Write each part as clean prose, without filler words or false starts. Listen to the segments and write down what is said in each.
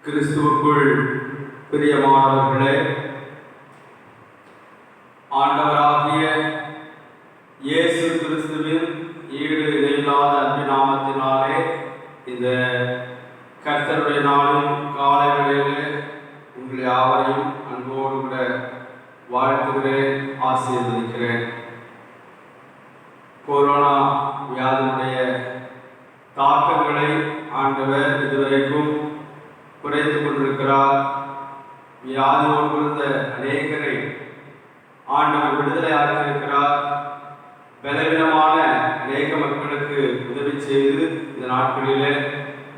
கிறிஸ்துவுக்குள் பிரியமானவர்களே, ஆண்டவராகிய இயேசு கிறிஸ்துவின் ஈடு இணையில்லாத அன்பின் நாமத்தினாலே இந்த கர்த்தருடைய நாளும் காலை வேளையிலே உங்கள் யாவரையும் அன்போடு கூட வாழ்த்துகிறேன், ஆசீர்வதிக்கிறேன். கொரோனா வியாதியுடைய தாக்கங்களை ஆண்டவர் இதுவரைக்கும் குறைத்து கொண்டிருக்கிறார். வியாதியோடு இருந்த அநேகரை ஆண்டவர் விடுதலையாக்கி இருக்கிறார். பலவீனமான அநேக மக்களுக்கு உதவி செய்து இந்த நாட்களிலே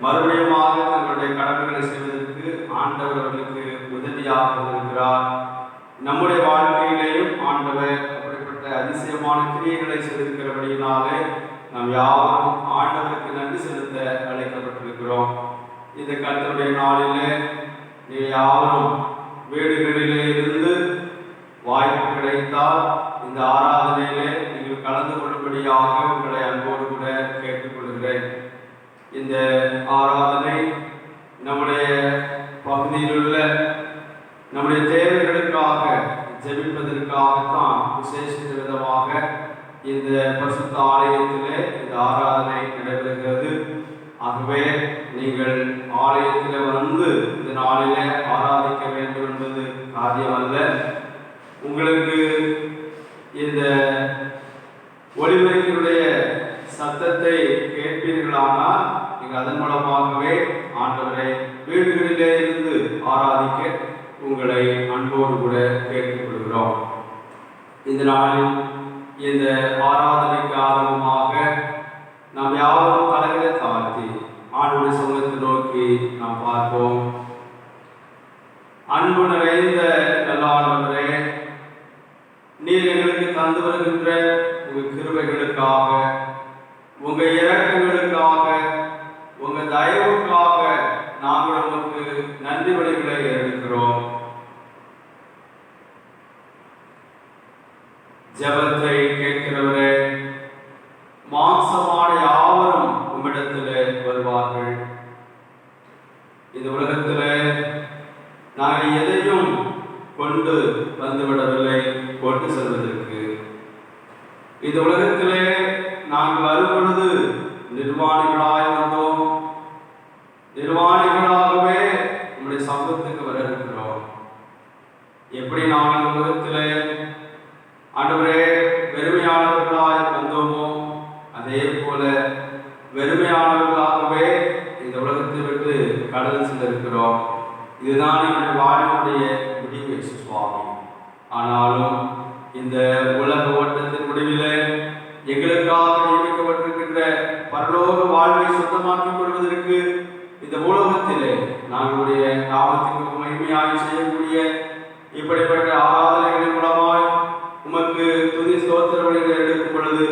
மறுபடியுமாக தங்களுடைய கடமைகளை செய்வதற்கு ஆண்டவர் அவர்களுக்கு உதவியாக இருக்கிறார். நம்முடைய வாழ்க்கையிலேயும் ஆண்டவர் அப்படிப்பட்ட அதிசயமான கிரியைகளை செய்திருக்கிறபடியினாலே நாம் யாரும் ஆண்டவருக்கு நன்றி செலுத்த அழைக்கப்பட்டிருக்கிறோம். இந்த கர்த்தருடைய நாளிலே நீங்கள் யாவரும் வீடுகளிலே இருந்து வாய்ப்பு கிடைத்தால் இந்த ஆராதனையிலே நீங்கள் கலந்து கொள்ளும்படியாக உங்களை அன்போடு கூட கேட்டுக்கொள்கிறேன். இந்த ஆராதனை நம்முடைய பகுதியில் உள்ள நம்முடைய தேவைகளுக்காக ஜெபிப்பதற்காகத்தான் விசேஷித்த விதமாக இந்த பரிசுத்த ஆலயத்திலே இந்த ஆராதனை நடைபெறுகிறது. ஆகவே நீங்கள் ஆலயத்தில் வந்து இந்த நாளிலே ஆராதிக்க வேண்டும் என்பது காரியம் அல்ல. உங்களுக்கு இந்த ஒலிபரப்பினுடைய சத்தத்தை கேட்பீர்களானால் நீங்கள் அதன் மூலமாகவே ஆண்டவரை வீடுகளிலே இருந்து ஆராதிக்க உங்களை அன்போடு கூட கேட்டுக்கொள்கிறோம். இந்த நாளில் இந்த ஆராதனைக்கு ஆரம்பமாக நாம் யாரும் தலைகளை தாழ்த்தி ஆண்டவருடைய சமூகத்தை நோக்கி நாம் பார்ப்போம். அன்பு நிறைந்த நல்ல ஆண்டவரே, நீர் எங்களுக்கு தந்து வருகின்ற உங்கள் கிருபைகளுக்காக, உங்க இரக்கங்களுக்காக, உங்க தயவுக்காக நாங்கள் உமக்கு நன்றி வழிகளை ஏறெடுக்கிறோம். ஜெபத்தை கேட்கிறவரே, மாம்சமான யாவரும் உம்மிடத்திலே வருவார்கள். இந்த உலகத்திலே நாங்கள் எதையும் கொண்டு வந்துவிடவில்லை கொண்டு செல்வதற்கு. இந்த உலகத்திலே நாங்கள் வரும்பொழுது நிர்வாணிகளாய் வந்தோம். நிர்வாணிகளாகவே நம்முடைய சமூகத்துக்கு வர இருக்கிறோம். எப்படி நாங்கள் உலகத்திலே ஆண்டவரே வெறுமையானவர்களாய் வந்தோமோ அதே போல வெறுமையானவர்களாகவே இந்த உலகத்தை விட்டு கடந்து சென்றிருக்கிறோம். இதுதான் எங்களுடைய வாழ்வுடைய முடிவு சுவாமி. ஆனாலும் இந்த உலக ஓட்டத்தின் முடிவிலே எங்களுக்காக நியமிக்கப்பட்டிருக்கின்ற பரலோக வாழ்வை சொந்தமாக்கிக் கொள்வதற்கு இந்த உலகத்திலே நாங்களுடைய நாமத்துக்கு மகிமையாய் செய்யக்கூடிய இப்படிப்பட்ட ஆராதனைகளின் மூலமாய் உமக்கு துதி ஸ்தோத்திர வழிகளை எடுக்கும் பொழுது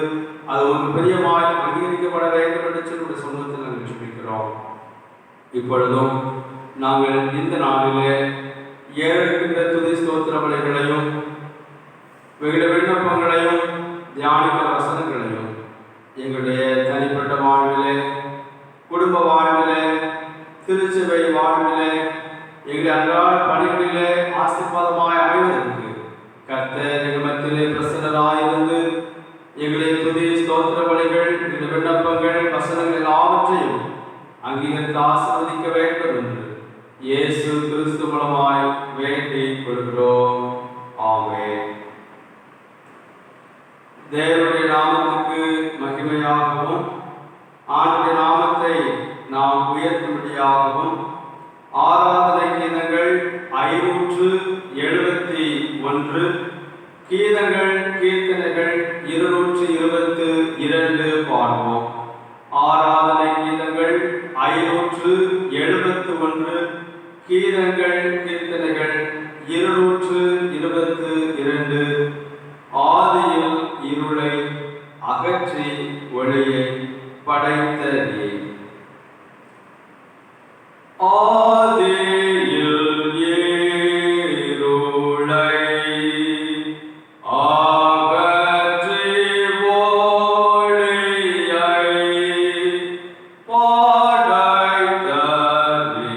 அது உமக்கு பிரியமாய் அங்கீகரிக்கப்பட வேண்டும் என்று சொல்லுடைய சொந்தத்தில் நாங்கள் ஜெபிக்கிறோம். இப்பொழுதும் நாங்கள் இந்த நாளிலே ஏறெடுக்கின்ற துதி ஸ்தோத்திர வழிகளையும் விண்ணப்பங்களையும் தியானிக்கிற வசனங்களையும் எங்களுடைய தனிப்பட்ட வாழ்விலே, குடும்ப வாழ்விலே, திருச்சபை வாழ்விலே, எங்களுடைய அன்றாட பணிகளிலே ஆசீர்வாதமாய் அமைவதற்கு கர்த்தர் எங்கள் மத்தியிலே பிரசன்னராயிருந்து எங்களுடைய துதி ஸ்தோத்திர வழிகள், எங்களுடைய விண்ணப்பங்கள், வசனங்கள் எல்லாவற்றையும் அங்கீகரித்து ஆசீர்வதிக்க வேண்டும் என்று இயேசு கிறிஸ்து மூலமாய் வேண்டிக் கொள்கிறோம். ஆமென். தேவனுடைய நாமத்துக்கு மகிமையாகவும் ஆண்டுடைய நாமத்தை நாம் உயர்த்தும்படியாகவும் ஆராதனை கீதங்கள் 571, கீதங்கள் கீர்த்தனைகள் 222 பாடுவோம். ஆராதனை கீதங்கள் 571, கீதங்கள் கீர்த்தனைகள் 222. ஆதியில் இருளை அகற்றி ஒளியை படைத்த நீ. ஆதியில் இருளை அகற்றி ஒளியை படைத்த நீ.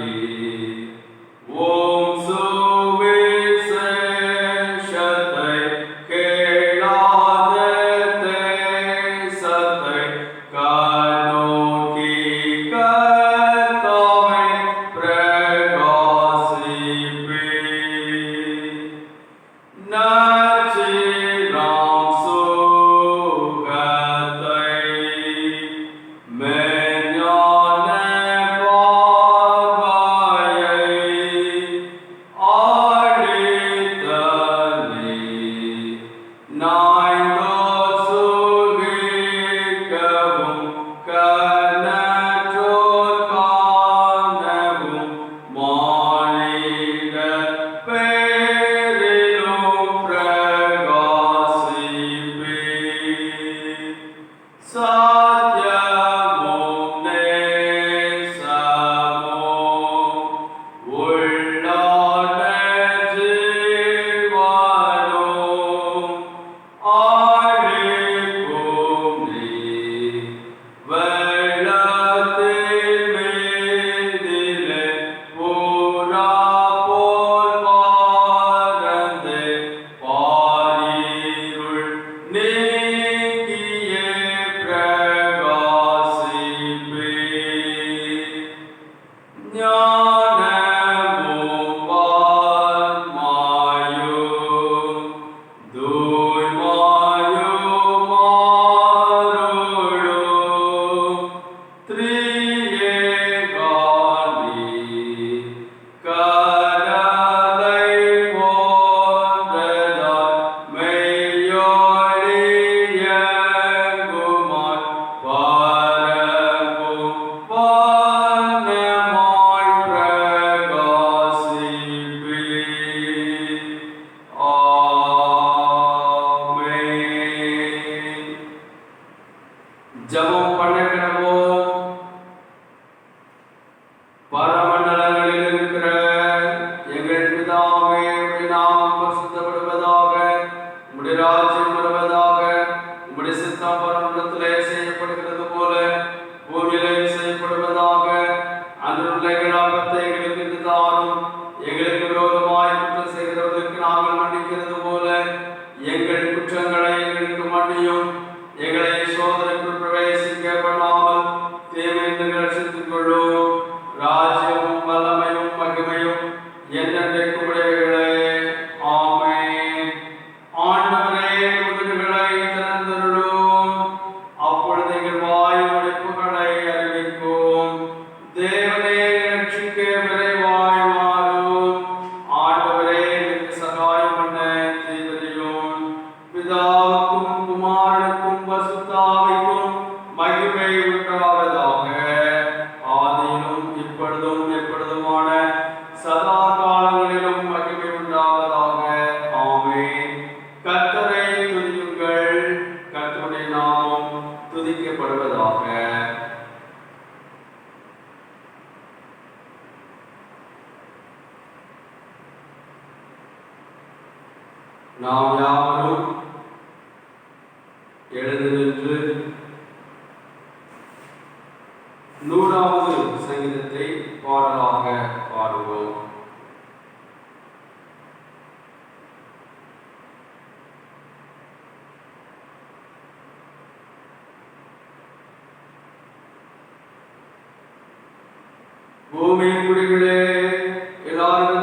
நாம் யாவரும் எழுந்து நின்று 100வது சங்கீதத்தை பாடலாக பாடுவோம். பூமி குடிகளே எல்லாரும்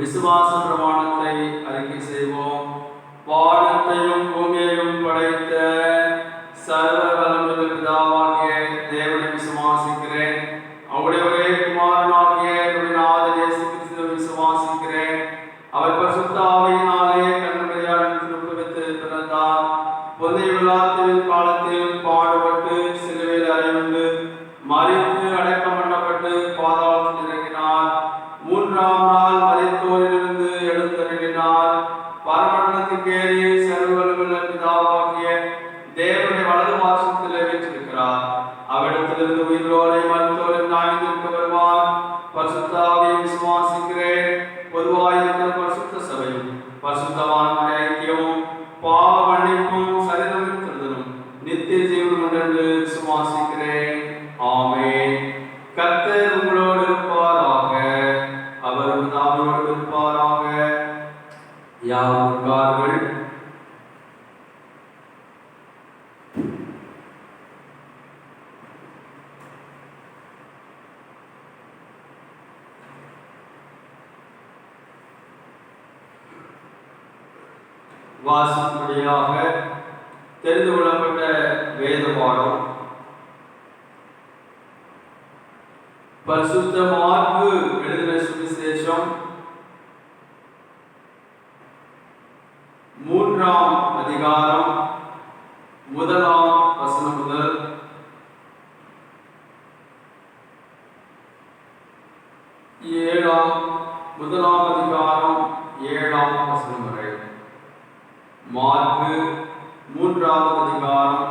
விசுவாச பிரமாணத்தை அறிக்கை செய்வோம். வானத்தையும் பூமியையும் படைத்த சர்வ வல்லமையுள்ள பிதாவாகிய தேவனை விசுவாசிக்கிறேன். அவருடைய ஒரே குமாரனாகிய என்னுடைய நாதன் இயேசு கிறிஸ்துவை விசுவாசிக்கிறேன். அவர் பரிசுத்த ஆவியினாலே கன்னிமரியாளிடத்தில் உட்பவித்து பிறந்தார். பொன்னிய பிலாத்துவின் காலத்தில் பாடுபட்டு சிலுவையில் அறையுண்டு மரித்து அடக்கம் பண்ணப்பட்டு பாதாளத்தில் இறங்கினார். 3ஆம் நாள் மரித்தோரிலிருந்து எழுந்தருளினார். பரமண்டலத்துக்கு ஏறி சர்வ வல்லமையுள்ள பிதாவாகிய தேவனுடைய வலது பார்சத்திலே வீற்றிருக்கிறார். அவ்விடத்திலிருந்து உயிரோரை மருத்துவரின் நாய்ந்திருக்க வருவார். பரிசுத்த ஆவியை விசுவாசிக்கிறேன். பொதுவாயிருக்கிற பரிசுத்த சபையும் பரிசுத்தவான்களுடைய ஐக்கியமும் பாவ மன்னிப்பும் சரீரம் இருக்கிறதும் நித்திய ஜீவனும் உண்டு விசுவாசிக்கிறேன். ஆமென். கர்த்தர் உங்களோடு இருப்பாராக. அவர் தாமோடு இருப்பாராக. யாவர்கள் வாசிக்கும்படியாக தெரிந்து கொள்ளப்பட்ட வேத பாடம் பரிசுத்த மார்க்கு எழுதின சுவிசேஷம் 3ஆம் அதிகாரம் 1ஆம் வசனம் முதல் 1ஆம் அதிகாரம் 7ஆம் வசனம் வரை. மார்க்கு 3ஆவது அதிகாரம்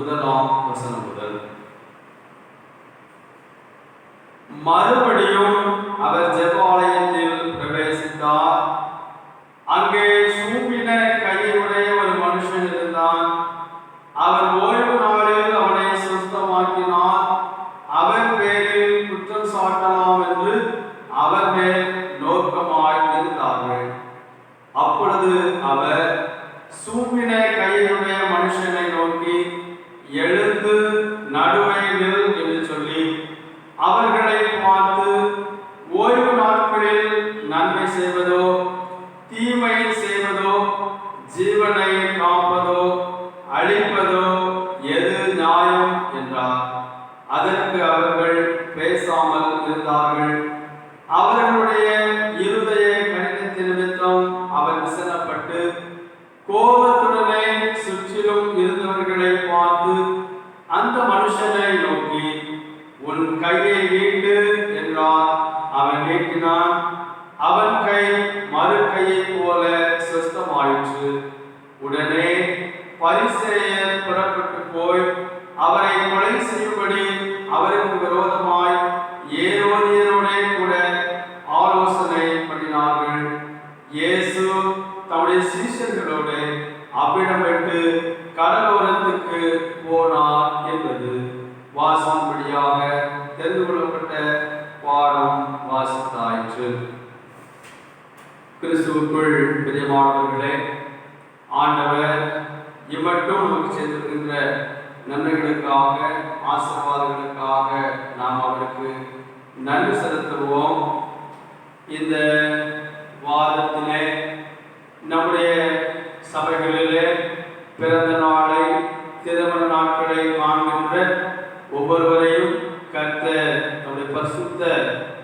1ஆம் வசனம் முதல். மறுபடியும் அவர் ஜெபாலயத்தில் பிரவேசித்தார். அங்கே சூம்பின கையுடைய ஒரு மனுஷன் இருந்தான். அவர் ஓய்வு நாளில் அவனை சுத்தமாக்கினார். அவர் பேரில் குற்றம் சாட்டலாம் என்று அவர் மேல் நோக்கமாய் இருந்தார்கள். அப்பொழுது அவர் சூம்பின கையுடைய மனுஷனை நோக்கி, எழுந்து நடுவே நில் என்று சொல்லி அவர்களை பார்த்து, ஓய்வு நாட்களில் நன்மை செய்வதோ தீமை செய்வதோ ஜீவனை காப்பதோ அழிப்பதோ எது நியாயம் என்றார். அதற்கு அவர்கள் பேசாமல் இருந்தார்கள். அவர்களுடைய இருதய கடினத்தின் நிமித்தம் அவர் விசனப்பட்டு கோபத்துடனே சுற்றிலும் இருந்தவர்களை பார்த்து அந்த மனுஷனை நோக்கி, உன் கையை நீட்டு என்றார். அவன் நீட்டினான். அவன் கை மறு கையை போல சுத்தமாயிற்று. உடனே பரிசேயர் புறப்பட்டு போய் அவரை கொலை செய்யும்படி அவருக்கு விரோதமாய் ஏரோதியரோடே கூட ஆலோசனை பண்ணினார்கள். இயேசு தம்முடைய சீஷர்களோடு அவ்விடம் விட்டு கடலோரத்துக்கு போனார் என்பது வாசம்படியாக தெரிந்து கொள்ளப்பட்ட பாடம் வாசித்தாயிற்று. கிறிஸ்துவுக்குள் பிரியமானவர்களே, ஆண்டவர் இம்மட்டும் நமக்கு செய்திருக்கின்ற நன்மைகளுக்காக ஆசீர்வாதங்களுக்காக நாம் அவருக்கு நன்றி செலுத்துவோம். இந்த வாரத்திலே நம்முடைய சபைகளிலே பிறந்த நாளை திருமண நாட்களை காண்கின்ற ஒவ்வொருவரையும் கர்த்தர் நம்முடைய பரிசுத்த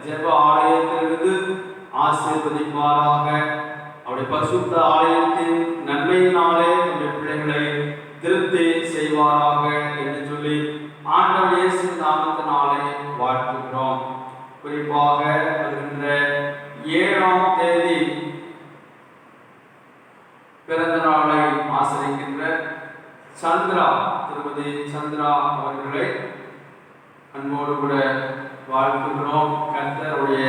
ஜெப ஆலயத்திலிருந்து ஆசீர்வதிப்பாராக. அவருடைய பரிசுத்த ஆலயத்தின் நன்மையினாலே நம்முடைய பிள்ளைகளை திருப்தி செய்வாராக என்று சொல்லி ஆண்டவர் இயேசு நாமத்தினாலே வாழ்த்துகிறோம். குறிப்பாக வருகின்ற 7ஆம் தேதி பிறந்த நாளை ஆசரிக்கின்ற சந்திரா, திருமதி சந்திரா அவர்களை அன்போடு கூட வாழ்த்துகிறோம். கர்த்தருடைய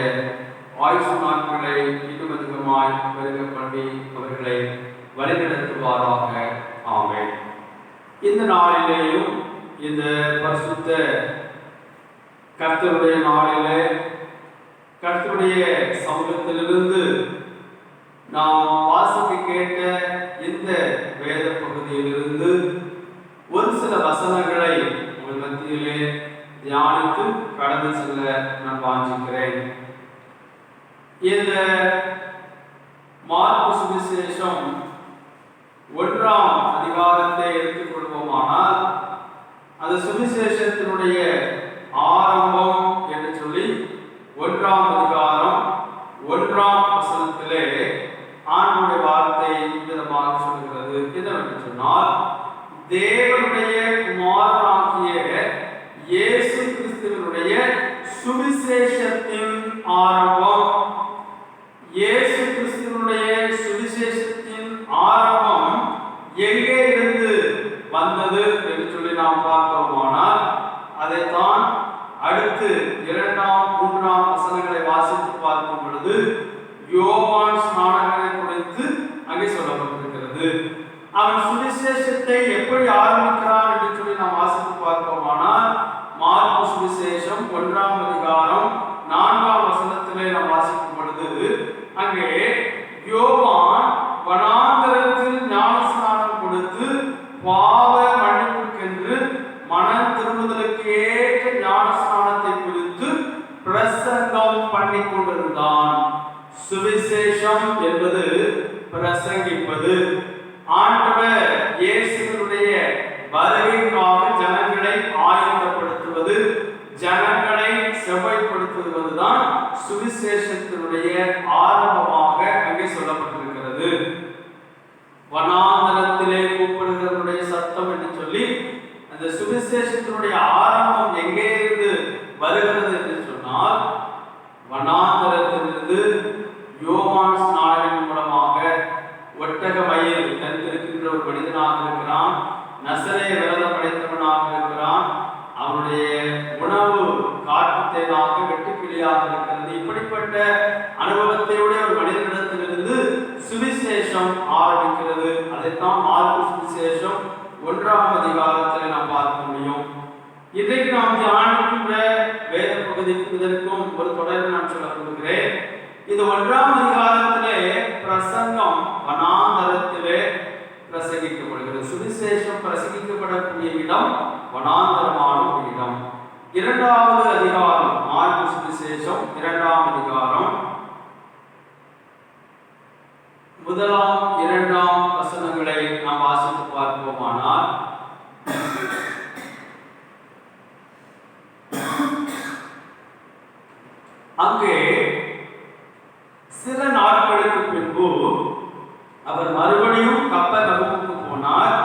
ஆயுசு நாட்களை இன்னும் அதிகமாய் பெருக பண்ணி அவர்களை வழிநடத்துவாராக. ஆமென். இந்த நாளிலேயும் இந்த பரிசுத்த கர்த்தருடைய நாளிலே கர்த்தருடைய சமூகத்திலிருந்து நாம் வாசிக்க கேட்ட இந்த வேத பகுதியிலிருந்து ஒரு சில வசனங்களை உங்கள் மத்தியிலே தியானித்து கடந்து செல்ல நான் வாஞ்சிக்கிறேன். இந்த மார்க்கு சுவிசேஷம் 1ஆம் அதிகாரத்தை எடுத்துக்கொள்வோமானால் அந்த சுவிசேஷத்தினுடைய ஆரம்பம் என்று சொல்லி 1ஆம் அதிகாரம் 1ஆம் வசனத்திலே ஆண்டவருடைய வார்த்தை விதமாக சொல்கிறது. என்னவென்று சொன்னால், தேவனுடைய குமாரனாகிய இயேசு கிறிஸ்துவினுடைய சுவிசேஷத்தின் ஆரம்பம். இயேசு கிறிஸ்துவினுடைய சுவிசேஷத்தின் ஆரம்பம் எங்கே இருந்து வந்தது என்று சொல்லி நாம் பார்த்தோமானால், அதைத்தான் அடுத்து 2ஆம் 3ஆம் வசனங்களை வாசித்து பார்க்கும் பொழுது யோவான் ஸ்நானகனை குறித்து அங்கே சொல்லப்பட்டிருக்கிறது. அவன் சுவிசேஷத்தை எப்படி ஆரம்பிக்கிறான் என்று சொல்லி நாம் வாசித்து பார்ப்போமானால், மார்க்கு சுவிசேஷம் 1ஆம் அதிகாரம் 4ஆம் வசனத்திலே நாம் வாசிக்கும் பொழுது அங்கே யோவான் வனாந்தரத்தில் ஞானஸ்நானம் கொடுத்து பாவ மன்னிப்புக்கென்று மனம் திரும்புதலுக்கு ஏற்ற ஞானஸ்நானத்தை குறித்து பிரசங்கம் பண்ணி கொண்டிருந்தான். சுவிசேஷம் என்பது பிரசங்கிப்பது. ஆண்டவர் இயேசுவினுடைய வருகைக்காக ஜனங்களை ஆயத்தப்படுத்துவது, ஜனங்களை செவ்வாய்ப்படுத்துவதுதான் சுவிசேஷத்தினுடைய ஆரம்பமாக அங்கே சொல்லப்பட்டிருக்கிறது. வனாந்தரத்திலே கூப்பிடுகிறவருடைய சத்தம் என்று சொல்லி அந்த சுவிசேஷத்தினுடைய ஆரம்பம் எங்கே இருந்து வருகிறது என்று சொன்னால், வனாந்தரத்திலிருந்து யோவான் ஸ்நானனின் மூலமாக ஒட்டக வயல் தரித்திருக்கின்ற ஒரு மனிதனாக இருக்கிறான், நசரே விரதம் படைத்தவனாக இருக்கிறான், அவனுடைய உணவு காட்டுத்தேனாக வெட்டுக்கிளியாக இருக்கிறது. இப்படிப்பட்ட அனுபவத்தையுடைய ஒரு மனிதனிடத்திலிருந்து சுவிசேஷம் ஆரம்பிக்கிறது. அதைத்தான் மார்க்கு சுவிசேஷம் 1ஆம் அதிகாரத்தில் நாம் பார்க்க முடியும். இன்றைக்கு நாம் தியானிக்கின்ற வேத பகுதிக்கு இதற்கும் ஒரு தொடர்பு நான் சொல்ல விரும்புகிறேன். இது 1ஆம் அதிகாரத்திலே பிரசங்கம் வனாந்தரத்திலே பிரசங்கிக்கப்படுகிறது. சுவிசேஷம் பிரசங்கிக்கப்படக்கூடிய இடம் வனாந்தரமான ஒரு இடம். 2வது அதிகாரம் மார்க்கு சுவிசேஷம் 2ஆம் அதிகாரம் 1ஆம் 2ஆம் வசனங்களை நாம் வாசித்து பார்ப்போமானால், அங்கே சில நாட்களுக்கு பின்பு அவர் மறுபடியும் கப்பர்நகூமுக்கு போனார்.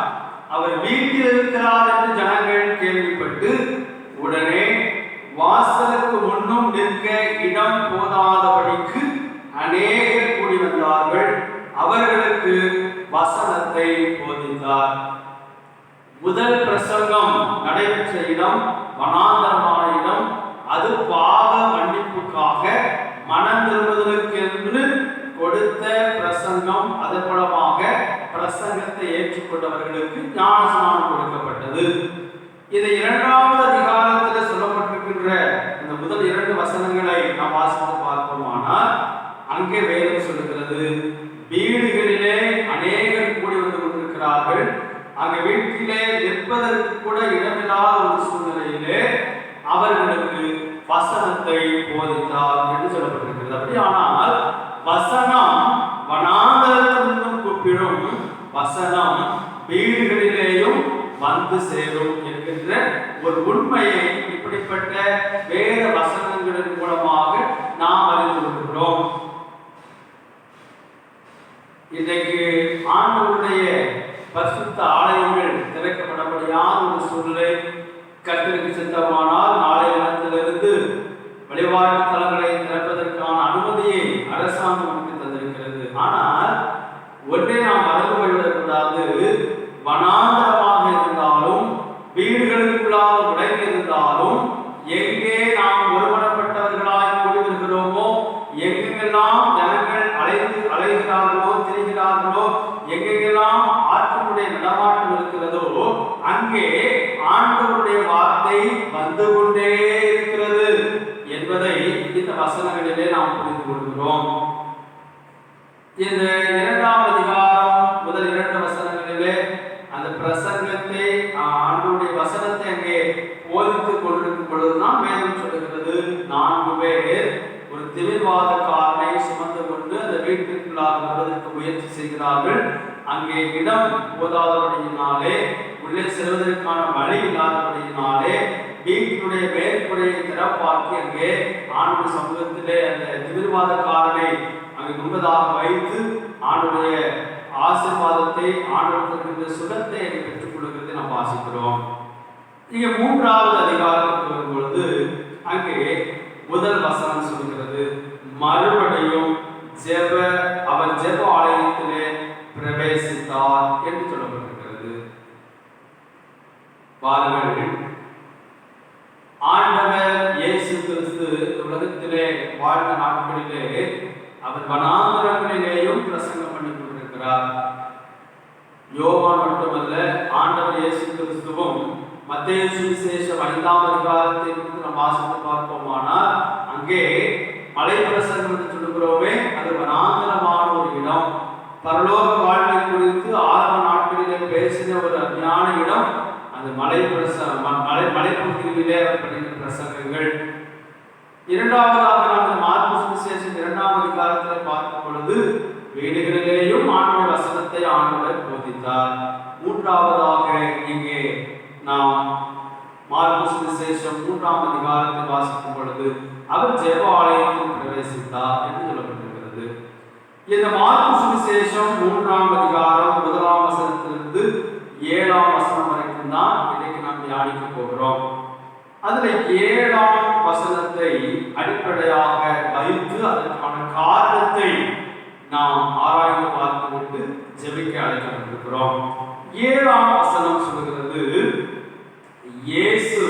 அவர் வீட்டில் இருக்கிறார் என்று ஜனங்கள் கேள்விப்பட்டு உடனே வாசலுக்கு முன்னும் நிற்க இடம் போதாதபடிக்கு அநேகர் கூடி வந்தார்கள். அவர்களுக்கு வசனத்தை போதித்தார். முதல் பிரசங்கம் நடைபெற்ற இடம் வனாந்தரமான இடம். அது பாவ மன்னிப்புக்காக மனம் திரும்புவதற்கு என்று கொடுத்த பிரசங்கம். அதன் மூலமாக பிரசங்கத்தை ஏற்றுக்கொண்டவர்களுக்கு ஞானஸ்நானம் கொடுக்கப்பட்டது. இது 2வது அதிகாரத்தில் சொல்லப்பட்டிருக்கின்ற இந்த முதல் 2 வசனங்களை நாம் வாசித்து பார்ப்போமானால், அங்கே வேதம் சொல்லுகிறது, வீடுகளிலே அநேகர் கூடி வந்து கொண்டிருக்கிறார்கள். அங்கே வீட்டிலே நிற்பதற்கு கூட இடமில்லாத ஒரு சூழ்நிலையிலே அவர்களுக்கு வசனத்தை போதித்தார் என்று சொல்லப்பட்டிருக்கிறது. அப்படியானால் வசனம் வனாந்தரத்திலிருந்தும் கூப்பிடும், வசனம் வீடுகளிலேயும் வந்து சேரும் என்கின்ற ஒரு உண்மையை இப்படிப்பட்ட வேத வசனங்களின் மூலமாக நாம் அறிந்து கொள்கிறோம். இன்றைக்கு ஆண்டவருடைய பரிசுத்த ஆலயங்கள் திறக்கப்பட முடியாத ஒரு சூழ்நிலை. கர்த்தருக்கு சித்தமானால் நாளைய தினத்திலிருந்து வழிபாட்டு தலங்களை திறப்பதற்கான அனுமதியை அரசாங்கம் நமக்கு தந்திருக்கிறது. ஆனால் ஒன்றை நாம் மறந்து போய்விடக்கூடாது. வனாந்தரமாக இருந்தாலும் வீடுகளுக்குள்ளாக முடங்கி இருந்தாலும் எங்கே நாம் ஒருமனப்பட்டவர்களாய் கூடி வருகிறோமோ, எங்கெங்கெல்லாம் ஜனங்கள் அலைகிறார்களோ திரிகிறார்களோ, எங்கெங்கெல்லாம் ஆற்றலுடைய நடமாட்டம் இருக்கிறதோ, அங்கே ஆண்டவருடைய வார்த்தை வந்து கொண்டே இருக்கிறது என்பதை இந்த வசனங்களிலே நாம் புரிந்து கொள்கிறோம். இந்த 2ஆம் அதிகாரம் முதல் 2 வசனங்களிலே அந்த பிரசங்கத்தை ஆண்டவருடைய வசனத்தை அங்கே போதித்துக் கொண்டிருக்கும் பொழுதுதான் வேதம் சொல்லுகிறது, 4 பேர் ஒரு திமிர்வாதக்காரனை சுமந்து கொண்டு அந்த வீட்டிற்குள்ளாக வருவதற்கு முயற்சி செய்கிறார்கள். அங்கே இடம் போதாதபடியினாலே, உள்ளே செல்வதற்கான வழி இல்லாதபடியினாலே வீட்டினுடைய மேற்கூரையை திறப்பாக்கி அங்கே ஆண்டவர் சமூகத்திலே அந்த திமிர்வாதக்காரனை அங்கே முன்பதாக வைத்து ஆண்டவருடைய ஆசீர்வாதத்தை, ஆண்டவருக்கு சுகத்தை அங்கே பெற்றுக் கொள்கிறதை நாம் வாசிக்கிறோம். இங்கே 3வது அதிகாரத்துக்கு வரும்பொழுது அங்கே முதல் வசனம் சொல்கிறது, மறுபடியும் அவர் ஜெப ஆலயத்திலே பிரவேசித்தார் என்று சொல்லப்பட்டிருக்கிறது. பாருங்கள், ஆண்டவர் இயேசு கிறிஸ்து உலகத்திலே வாழ்ந்த நாட்களிலே அவர் வனாந்தரங்களிலேயும் பிரசங்கம் பண்ணி கொண்டிருக்கிறார். யோவான் மட்டுமல்ல, ஆண்டவர் இயேசு கிறிஸ்துவும் மத்தேயு சுவிசேஷம் 5ஆம் அதிகாரத்தை குறித்து நாம் வாசித்து பார்ப்போமானால், அங்கே மலை பிரசங்கம் என்று சொல்லுகிறோமே, அது வனாந்தரமான ஒரு இடம். பரலோக வாழ்வை குறித்து ஆரம்ப நாட்களிலே பேசின ஒரு அஞ்ஞான இடம் அந்த மலைப்பகுதிகளிலே பண்ணின பிரசங்கங்கள். 2வதாக நாம் மார்க்கு சுவிசேஷம் 2ஆம் அதிகாரத்தில் பார்க்கும் பொழுது வீடுகளிலேயும் மூன்றாவதாக இங்கே நாம் மார்க்கு சுவிசேஷம் 3ஆம் அதிகாரத்தை வாசிக்கும் பொழுது அவர் ஜெப ஆலயத்தில் பிரவேசித்தார் என்று சொல்லப்பட்டிருக்கிறது. இந்த மார்க்கு சுவிசேஷம் 3ஆம் அதிகாரம் 1ஆம் வசனத்திலிருந்து 7ஆம் வசனம் வரைக்கும் தான் இன்றைக்கு நாம் தியானிக்க போகிறோம். அதுல 7ஆம் வசனத்தை அடிப்படையாக வைத்து அதற்கான காரணத்தை நாம் ஆராய்ந்து பார்த்துவிட்டு ஜெபிக்க அழைக்கப்பட்டிருக்கிறோம். 7ஆம் வசனம் சொல்கிறது, இயேசு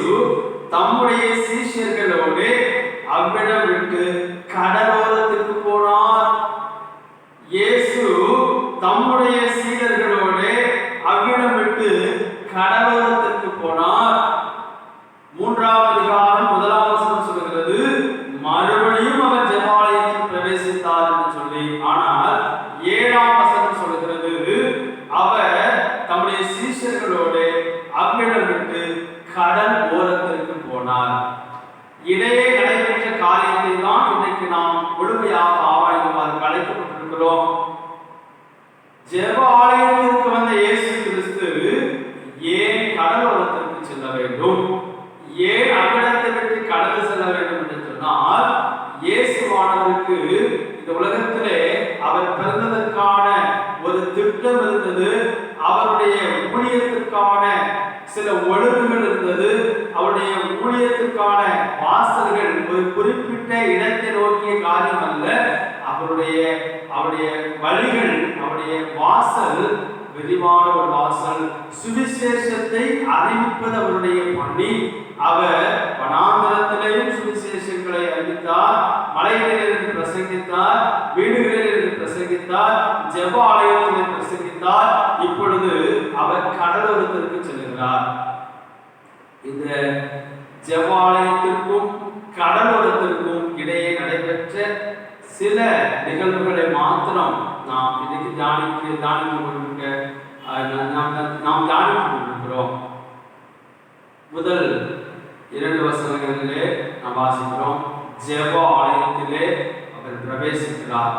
தம்முடைய சீஷர்களோடு அவ்விடம் விட்டு கடலோரத்துக்கு போனார். இயேசு தம்முடைய சீடர்களோடு அவ்விடம் விட்டு கடலோரத்துக்கு போனார். 3ஆம் அதிகாரம் 1ஆம் வசனம் சொல்கிறது, மறுபடியும் அவர் ஜெபாலயத்தில் பிரவேசித்தார் என்று சொல்லி. ஆனால் 7ஆம் வசனம் சொல்கிறது, அவர் தம்முடைய சீஷர்களோடு அவ்விடம் விட்டு கடல் ஓரத்திற்கு போனார். இடையே நடைபெற்ற காரியத்தை தான் இன்றைக்கு நாம் முழுமையாக ஆராய்ந்து அழைக்கப்பட்டிருக்கிறோம். ஜெப ஆலயத்திற்கு வந்த இயேசு கிறிஸ்து ஏன் கடலோரத்திற்கு செல்ல வேண்டும், ஏன் அவ்விடத்தை விட்டு கடந்து செல்ல வேண்டும் என்று சொன்னால், இயேசுவானவருக்கு இந்த உலகத்திலே அவர் பிறந்ததற்கான ஒரு திட்டம் இருந்தது. அவருடைய ஊழியத்திற்கான சில ஒழுங்குகள் இருந்தது. அவருடைய ஊழியத்திற்கான வாசல்கள் ஒரு குறிப்பிட்ட இடத்தை நோக்கிய காரியம் அல்ல. அவருடைய வழிகள், அவருடைய வாசல் விரிவான ஒரு வாசல். சுவிசேஷத்தை அறிவிப்பது அவருடைய பணி. அவர் வனாந்தரத்திலேயும் சுவிசேஷங்களை அறிவித்தார், மலைகளிலிருந்து பிரசங்கித்தார், வீடுகளிலிருந்து பிரசங்கித்தார், ஜெப ஆலயத்திலே பிரசங்கித்தார். இப்பொழுது அவர் கடலோரத்திற்கு செல்கிறார். இந்த ஜெப ஆலயத்திற்கும் கடலோரத்திற்கும் இடையே நடைபெற்ற சில நிகழ்வுகளை மாத்திரம் நாம் இன்னைக்கு நாம் தியானித்துக் கொண்டிருக்கிறோம். முதல் 2 வசனங்களிலே நாம் வாசிக்கிறோம், ஜெப ஆலயத்திலே அவர் பிரவேசிக்கிறார்.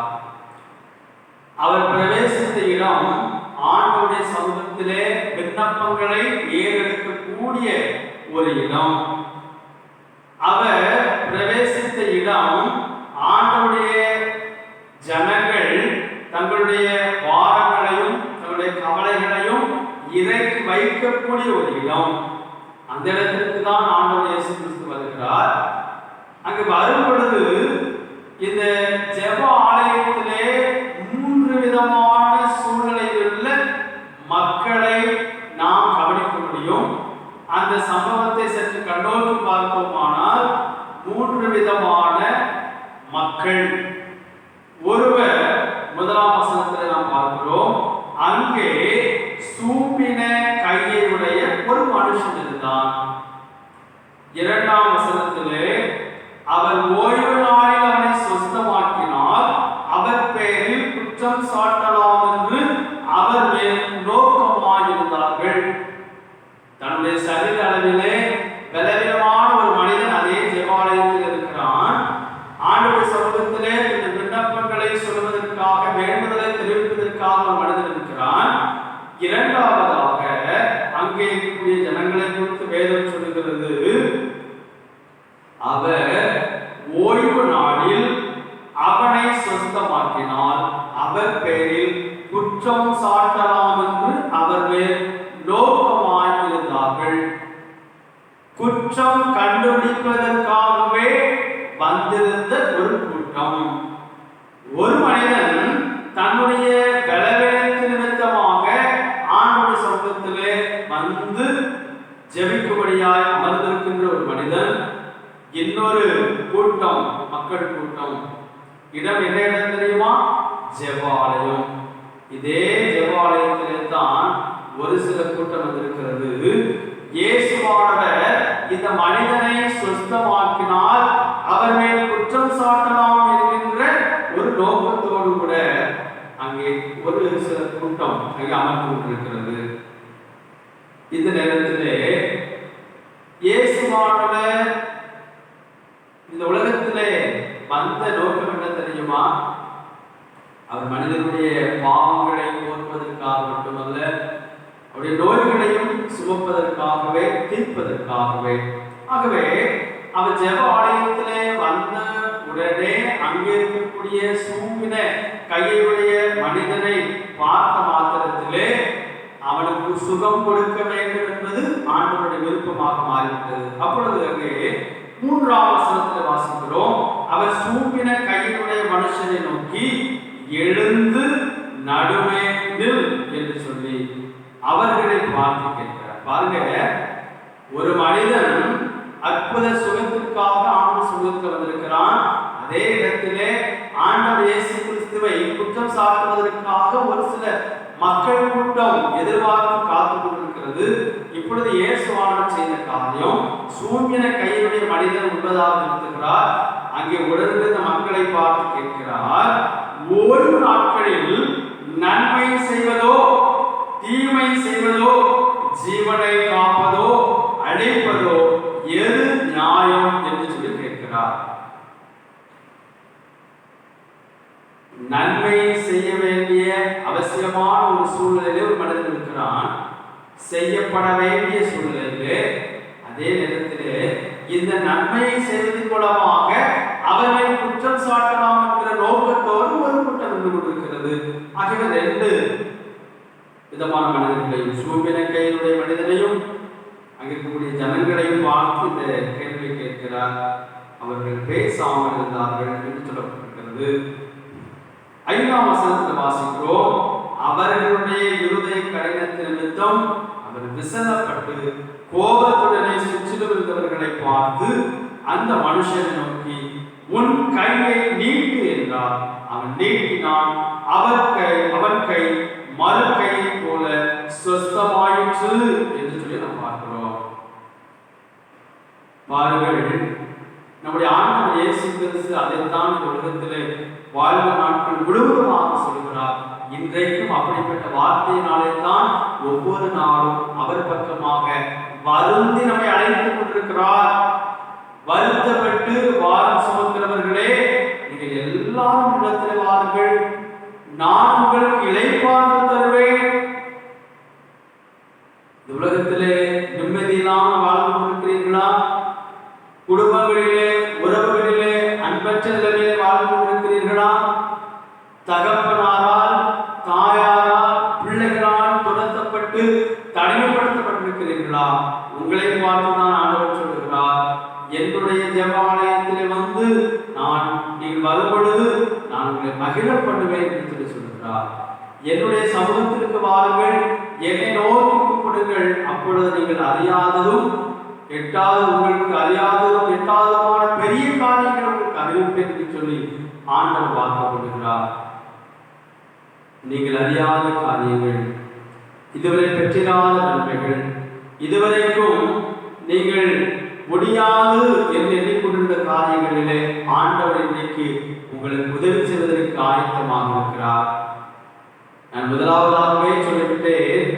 அவர் பிரவேசித்த இடம் ஆண்டவருடைய சமூகத்திலே விண்ணப்பங்களை ஏறெடுக்கக்கூடிய ஒரு இடம். அவர் பிரவேசித்த இடம் ஆண்டவருடைய ஜனங்கள் தங்களுடைய பாரங்களையும் தங்களுடைய கவலைகளையும் இறக்கி வைக்கக்கூடிய ஒரு இடம். அந்த இடத்திற்கு தான் ஆண்டவர் இயேசு கிறிஸ்து வருகிறார். அங்கு வரும் பொழுது இந்த ஜெப ஆலயத்திலே 3 விதமான சூழ்நிலைகளில் மக்களை நாம் கவனிக்க முடியும். அந்த சம்பவத்தை சற்று கண்ணோக்கி பார்ப்போமானால் 3 விதமான மக்கள். ஒருவர் 1ஆம் வசனத்தில் நாம் பார்க்கிறோம், அங்கே சூம்பின கையை உடைய ஒரு மனுஷன் இருந்தான். 2ஆம் வசனத்திலே அவர் ஓய்வு நாளில் அவனை சுத்தமாக்கினால் அவர் பெயரில் குற்றம் சாட்டலாம் என்று அவர் மேல் நோக்கமாயிருந்தார்கள். தன்னுடைய சரீர அளவிலே பலவீனமான ஒரு மனிதன் அதே ஜெபாலயத்தில் இருக்கிறான். ஆண்டவருடைய சமூகத்திலே இந்த விண்ணப்பங்களை சொல்வதற்காக, வேண்டுதலை தெரிவிப்பதற்காக ஒரு மனிதன் இருக்கிறான். 2ஆவதாக அங்கே இருக்கக்கூடிய ஜனங்களை குறித்து வேதம் சொல்லுகிறது, அவர் ஓய்வு நாளில் அவனை சுத்தமாக்கினால் அவர் பெயரில் குற்றம் சாட்டலாம் என்று அவர் மேல் நோக்கமாயிருந்தார்கள். குற்றம் கண்டுபிடிப்பதற்காகவே வந்திருந்த ஒரு கூட்டம். ஒரு மனிதன் தன்னுடைய பலவீனத்தின் நிமித்தமாக ஆண்டவருடைய சமூகத்திலே வந்து ஜெபிக்கும்படியாய் அமர்ந்திருக்கின்ற ஒரு மனிதன். இன்னொரு கூட்டம், மக்கள் கூட்டம். இடம் என்ன இடம் தெரியுமா? ஜெபாலயம். இதே ஜெபாலயத்திலே தான் ஒரு சில கூட்டம் வந்திருக்கிறது. இயேசுவானவர் இந்த மனிதனை சுத்தமாக்கினால் அவர் மேல் குற்றம் சாட்டலாம் என்கின்ற ஒரு நோக்கத்தோடு கூட அங்கே ஒரு சில கூட்டம் அங்கே அமர்ந்து கொண்டிருக்கிறது. இந்த நேரத்திலே இயேசுவானவர் இந்த உலகத்திலே வந்த நோக்கம் என்ன தெரியுமா? அவர் மனிதனுடைய பாவங்களை போக்குவதற்காக மட்டுமல்ல, அவருடைய நோய்களையும் சுமப்பதற்காகவே, தீர்ப்பதற்காகவே. ஆகவே அவர் ஜெப ஆலயத்திலே வந்த உடனே அங்கே இருக்கக்கூடிய சூம்பின கையுடைய மனிதனை பார்த்த மாத்திரத்திலே அவனுக்கு சுகம் கொடுக்க வேண்டும் என்பது ஆண்டவருடைய விருப்பமாக மாறிவிட்டது. அப்பொழுது அங்கே 3ஆம் வசனத்தில் வாசிக்கிறோம், அவர் சூம்பின கையினுடைய மனுஷனை நோக்கி எழுந்து நடுவே நில் என்று சொல்லி அவர்களை பார்த்து கேட்கிறார். பாருங்க, ஒரு மனிதன் அற்புத சுகத்திற்காக ஆண்டவர் சுகத்துக்கு வந்திருக்கிறான். அதே இடத்திலே ஆண்டவர் இயேசு கிறிஸ்துவை குற்றம் சாட்டுவதற்காக ஒரு சில மக்கள் கூட்டம் எதிர்பார்த்து காத்து கொண்டிருக்கிறது. இப்பொழுது இயேசுவானவர் செய்த காரியம், சூம்பின கையுடைய மனிதன் உண்பதாக நிறுத்துகிறார். அங்கே உடனிருந்த மக்களை பார்த்து கேட்கிறார், ஓய்வு நாட்களில் நன்மை செய்வதோ தீமை செய்வதோ ஜீவனை காப்பதோ அழிப்பதோ எது நியாயம் என்று சொல்லி கேட்கிறார். நன்மை செய்ய வேண்டிய அவசியமான ஒரு சூழ்நிலையிலே ஒரு மனிதன் இருக்கிறான், செய்யப்பட வேண்டிய சூழ்நிலையிலே. அதே நேரத்திலே இந்த நன்மையை செய்வதன் மூலமாக அவனை குற்றம் சாட்டலாம் என்கிற நோக்கத்தோடு ஒரு கூட்டம் இருந்து கொண்டிருக்கிறது. ஆகவே 2 விதமான மனிதர்களையும், சூம்பின கையினுடைய மனிதனையும் அங்கே இருக்கக்கூடிய ஜனங்களையும் பார்த்து இந்த கேள்வி கேட்கிறார். அவர்கள் பேசாமல் இருந்தார்கள் என்று சொல்லப்பட்டிருக்கிறது. 5ஆம் வசனத்தில் வாசிக்கிறோம், அவர்களுடைய இருதய கடினத்தின் நிமித்தம் அவர் விசனப்பட்டு கோபத்துடனே சுற்றிலும் இருந்தவர்களை பார்த்து அந்த மனுஷனை நோக்கி உன் கையை நீட்டு என்றார். அவன் நீட்டினான். அவன் கை மறு கையை போல சுஸ்தமாயிற்று என்று சொல்லி நாம் பார்க்கிறோம். பாருங்கள், நம்முடைய ஆண்டவர் இயேசு கிறிஸ்து அதைத்தான் இந்த உலகத்திலே வாழ்வு நாட்கள் முழுவதுமாக சொல்கிறார். இன்றைக்கும் அப்படிப்பட்ட வார்த்தையினாலே தான் ஒவ்வொரு நாளும் அவர் பக்கமாக வருந்தி நம்மை அழைத்துக் கொண்டிருக்கிறார். வருத்தப்பட்டு வாரம் சுமக்கிறவர்களே, நீங்கள் எல்லாரும் இடத்திலே வாருங்கள், நான் உங்களுக்கு இளைப்பாறுதல் தருவேன். இந்த உலகத்திலே நிம்மதியில்லாமல் வாழ்ந்து கொண்டிருக்கிறீர்களா? குடும்பங்களிலே, உறவுகளிலே அன்பற்ற நிலையிலே வாழ்ந்து கொண்டிருக்கிறீர்களா? தகப்பனாரால், தாயாரால், பிள்ளைகளால் துரத்தப்பட்டு தனிமைப்படுத்தப்பட்டிருக்கிறீர்களா? உங்களை பார்த்து தான் ஆண்டவர் சொல்கிறார், என்னுடைய ஜெபாலயத்திலே வந்து நீங்கள் வரும்பொழுது நான் உங்களை மகிழ பண்ணுவேன் என்று சொல்லி சொல்கிறார். என்னுடைய சமூகத்திற்கு வாருங்கள், என்னை நோக்கி கூப்பிடுங்கள், அப்பொழுது நீங்கள் அறியாததும் உங்களுக்கு அறியாததும் எட்டாததுமான பெரிய காரியங்கள் உங்களுக்கு அறிவிப்பேன் என்று சொல்லி ஆண்டவர் வாக்குறுகிறார். நீங்கள் அறியாத காரியங்கள், இதுவரை பெற்றிராத நன்மைகள், இதுவரைக்கும் நீங்கள் முடியாது என்று எண்ணிக்கொண்டிருந்த காரியங்களிலே ஆண்டவர் இன்றைக்கு உங்களுக்கு உதவி செய்வதற்கு ஆயத்தமாக இருக்கிறார். நான் முதலாவதாகவே சொல்லிவிட்டேன்,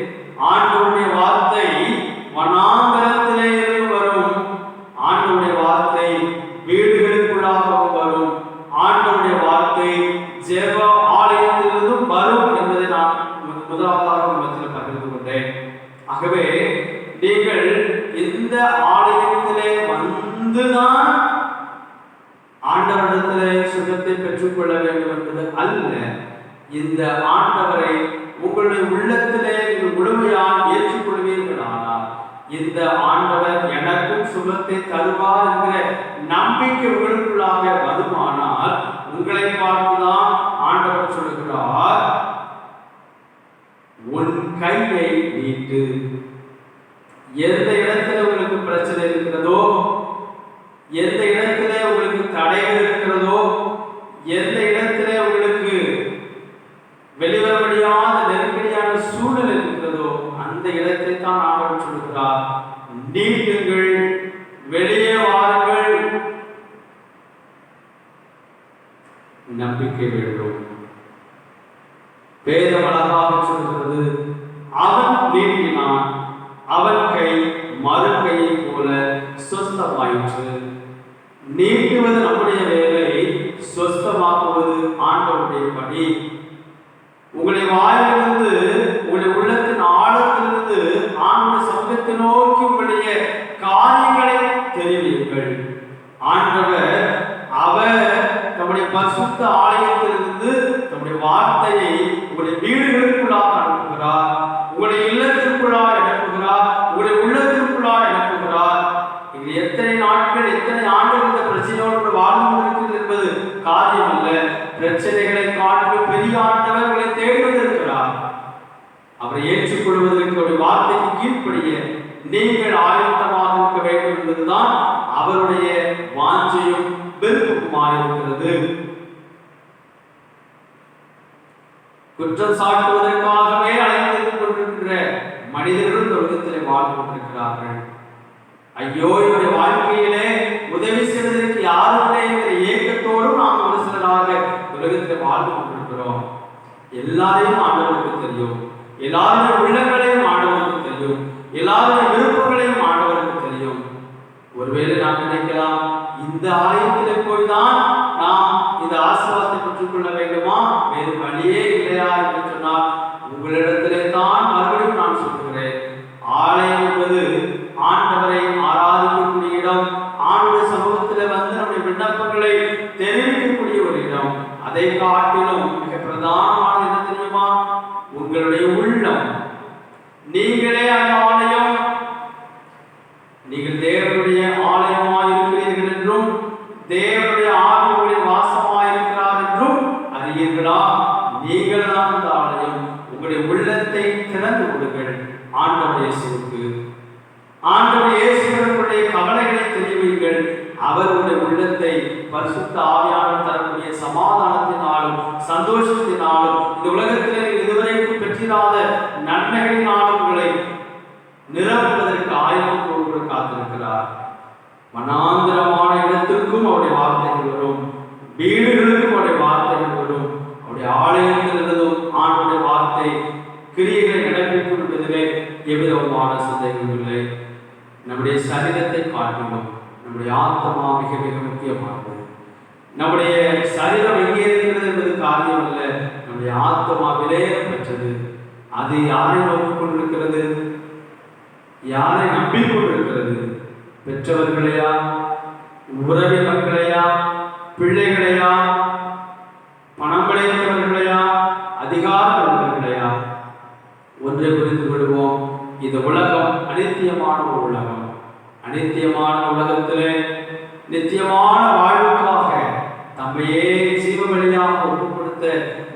ஆண்டவருடைய வார்த்தை வனாந்தரத்திலே இருந்து வரும், ஆண்டவருடைய வார்த்தை வீடுகளுக்குள்ளாகவும் வரும், ஆண்டவருடைய வார்த்தை ஜெப ஆலயத்திலிருந்தும் வரும் என்பதை நான் முதலாவதாக மத்தியில் பகிர்ந்து கொண்டேன். ஆகவே நீங்கள் இந்த ஆலயத்திலே வந்துதான் ஆண்டவரிடத்திலே சுகத்தை பெற்றுக்கொள்ள வேண்டும் என்பது அல்ல. இந்த ஆண்டவரை உங்களுடைய உள்ளத்திலே நீங்கள் முழுமையாக ஏற்றுக்கொள்வீர்களானால் இந்த ஆண்டவர் எனக்கும் சுகத்தை தருவார் என்கிற நம்பிக்கை உங்களுக்குள்ளாக வருமானால் உங்களை பார்த்துதான் ஆண்டவர் சொல்லுகிறார், உன் கையை நீட்டு. எந்த இடத்துல உங்களுக்கு பிரச்சனை இருக்கிறதோ, எந்த இடத்துல உங்களுக்கு தடைகள் இருக்கிறதோ, எந்த இடத்துல உங்களுக்கு வெளிவர முடியாத நெருக்கடியான சூழல் இருக்கிறதோ அந்த இடத்தை தான் ஆண்டவர் சொல்கிறார், நீட்டுங்கள், வெளியே வாருங்கள். நம்பிக்கை வேண்டும். வேதம் அழகாக சொல்கிறது, அவன் நீட்டினான், அவன் கை மறு கையை போல சொஸ்தமாயிற்று. நீட்டுவது நம்முடைய வேலை, சொஸ்தமாக்குவது ஆண்டவருடைய பணி. உங்களுடைய வாயிலிருந்து, உங்களுடைய உள்ளத்தின் ஆழத்திலிருந்து பரிசுத்த ஆலயத்திலிருந்து தம்முடைய வார்த்தையை உங்களுடைய வீடுகளுக்குள்ளாக அனுப்புகிறார், உங்களுடைய இல்லத்திற்குள்ளாக அனுப்புகிறார், உங்களுடைய உள்ளத்திற்குள்ளாக அனுப்புகிறார். இது எத்தனை நாட்கள் எத்தனை ஆண்டுகள் இந்த பிரச்சனையோடு வாழ்ந்து கொண்டிருக்கிறது என்பது காரியம் அல்ல. பிரச்சனைகளை காட்டிலும் பெரிய ஆண்டவர்களை தேடுவதற்கிறார். அவரை ஏற்றுக்கொள்வதற்கு அவருடைய வார்த்தைக்கு கீழ்ப்படிய நீங்கள் ஆயத்தமாக இருக்க வேண்டும் என்பதுதான் அவருடைய வாஞ்சையும் விருப்பமாயிருக்கிறது. குற்றம் சாட்டுவதற்காகவே அழைத்துக் கொண்டிருக்கிற மனிதர்கள் உலகத்திலே வாழ்ந்து கொண்டிருக்கிறார்கள். ஐயோ, என்னுடைய வாழ்க்கையிலே உதவி செய்வதற்கு யாருமே என்கிற ஏக்கத்தோடும் நாம் ஒரு சிலராக உலகத்திலே வாழ்ந்து கொண்டிருக்கிறோம். எல்லாரையும் ஆண்டவருக்கு தெரியும், எல்லாருடைய உள்ளங்களையும் ஆண்டவருக்கு தெரியும், எல்லாருடைய விருப்பங்களையும் ஆண்டவருக்கு தெரியும். ஒருவேளை நாம் நினைக்கலாம், இந்த ஆலயத்திலே போய்தான் நாம் இந்த ஆசீர்வாதத்தை பெற்றுக் கொள்ள வேண்டுமா, வேறு வழியே இல்லையா என்று சொன்னால், உங்களிடத்திலே தான் மறுபடியும் நான் சொல்கிறேன், ஆலயம் என்பது ஆண்டவரை ஆராதிக்கக்கூடிய இடம், ஆண்டுடைய சமூகத்தில் வந்து நம்முடைய விண்ணப்பங்களை தெரிவிக்கக்கூடிய ஒரு இடம். அதை காட்டிலும் மிக பிரதானமான என்ன தெரியுமா, உங்களுடைய உள்ளம். நீங்களே அந்த ஆலயம், நீங்கள் தேவனுடைய ஆலயமாய் இருக்கிறீர்கள் என்றும் தேவனுடைய ஆவியுடைய வாசமாய் இருக்கிறார் என்றும் அறியீர்களா? நீங்கள் தான் அந்த ஆலயம். உங்களுடைய உள்ளத்தை திறந்து கொடுங்கள் ஆண்டவர் இயேசுவுக்கு. ஆண்டவர் இயேசுவினுடைய கவலைகளை தெரிவிங்கள். அவருடைய உள்ளத்தை பரிசுத்த ஆவியானவர் தரக்கூடிய சமாதானத்தினாலும் சந்தோஷத்தினாலும் இந்த உலகத்திலே இதுவரைக்கும் பெற்றிராத நன்மைகளினாலும் உங்களை நிரப்புவதற்கு ஆயத்தத்தோடு காத்திருக்கிறார். மனாந்திரமான இடத்திற்கும் அவருடைய வார்த்தைகள் வரும், வீடுகளுக்கும் அவருடைய வார்த்தைகள் வரும். அவருடைய ஆலயத்திலிருந்தும் ஆண்டுடைய வார்த்தை கிரியைகளை நடப்பிக்கும் என்பதிலே எவ்விதமான சந்தேகம் இல்லை. நம்முடைய சரீரத்தை காட்டிலும் நம்முடைய ஆத்மா மிக மிக முக்கியமானது. நம்முடைய சரீரம் எங்கே இருக்கிறது என்பது காரியம் அல்ல, நம்முடைய ஆத்மா விலையேற பெற்றது. அது யாரை நோக்கிக் கொண்டிருக்கிறது, யாரை நம்பிக்கொண்டிருக்கிறது? பெற்றவர்களையா, உறவின் மக்களையா, பிள்ளைகளையா, பணம் படைத்தவர்களையா, அதிகாரங்களையா? ஒன்றை புரிந்து கொள்வோம், இந்த உலகம் அனித்தியமான ஒரு உலகம். அனித்தியமான உலகத்திலே நித்தியமான வாழ்வுக்காக தம்மையே ஜீவ பலியாக ஒப்புக் கொடுத்த